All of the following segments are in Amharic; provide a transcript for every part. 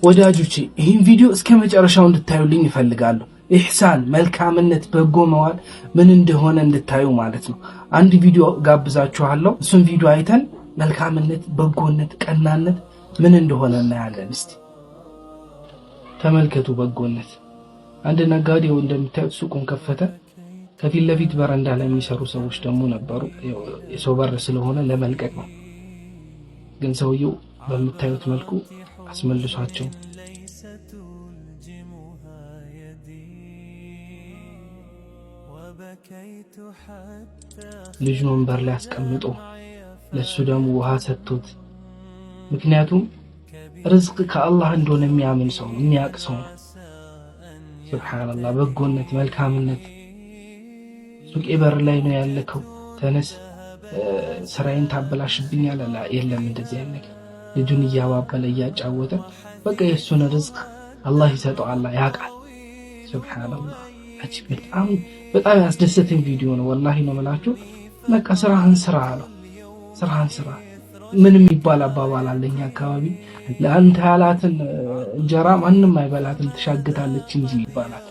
ወዳጆቼ ይህን ቪዲዮ እስከ መጨረሻው እንድታዩልኝ ይፈልጋለሁ። ኢህሳን መልካምነት በጎ መዋል ምን እንደሆነ እንድታዩ ማለት ነው። አንድ ቪዲዮ ጋብዛችኋለሁ። እሱን ቪዲዮ አይተን መልካምነት፣ በጎነት፣ ቀናነት ምን እንደሆነ እናያለን። እስቲ ተመልከቱ። በጎነት አንድ ነጋዴው እንደምታዩት ሱቁን ከፈተ። ከፊት ለፊት በረንዳ ላይ የሚሰሩ ሰዎች ደግሞ ነበሩ። የሰው በር ስለሆነ ለመልቀቅ ነው። ግን ሰውየው በምታዩት መልኩ አስመልሷቸው ልጁን ወንበር ላይ አስቀምጦ ለሱ ደግሞ ውሃ ሰጥቶት። ምክንያቱም ርዝቅ ከአላህ እንደሆነ የሚያምን ሰው የሚያውቅ ሰው ነው። ሱብሃንአላህ። በጎነት መልካምነት። ሱቄ በር ላይ ነው ያለከው፣ ተነስ ስራዬን ታበላሽብኛለህ። የለም እንደዚህ አይነት ነገር። ልጁን እያባበለ እያጫወተ በቃ የሱን ርዝቅ አላህ ይሰጠዋል፣ ያውቃል። ሱብሃንአላህ። አጅብ በጣም ያስደሰተኝ ቪዲዮ ነው። ወላሂ ነው የምላችሁ። በቃ ስራህን ስራ አለው። ስራህን ስራ። ምንም ይባል አባባል አለኝ አካባቢ፣ ለአንተ ያላትን እንጀራ ማንም አይበላትም ትሻግታለች እንጂ ይባላል።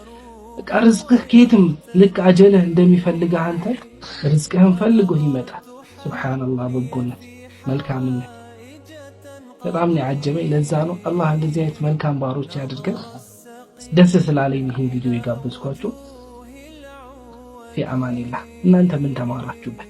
በቃ ርዝቅህ ከየትም ልክ አጀልህ እንደሚፈልግህ አንተ ርዝቅህን ፈልጎ ይመጣል። ሱብሃንአላህ። በጎነት መልካምነት በጣም ነው ያጀበኝ። ለዛ ነው አላህ እንደዚህ አይነት መልካም ባሮች ያድርገን። ደስ ስላለኝ ይህን ቪዲዮ የጋበዝኳችሁ። ፊ አማኒላህ። እናንተ ምን ተማራችሁበት?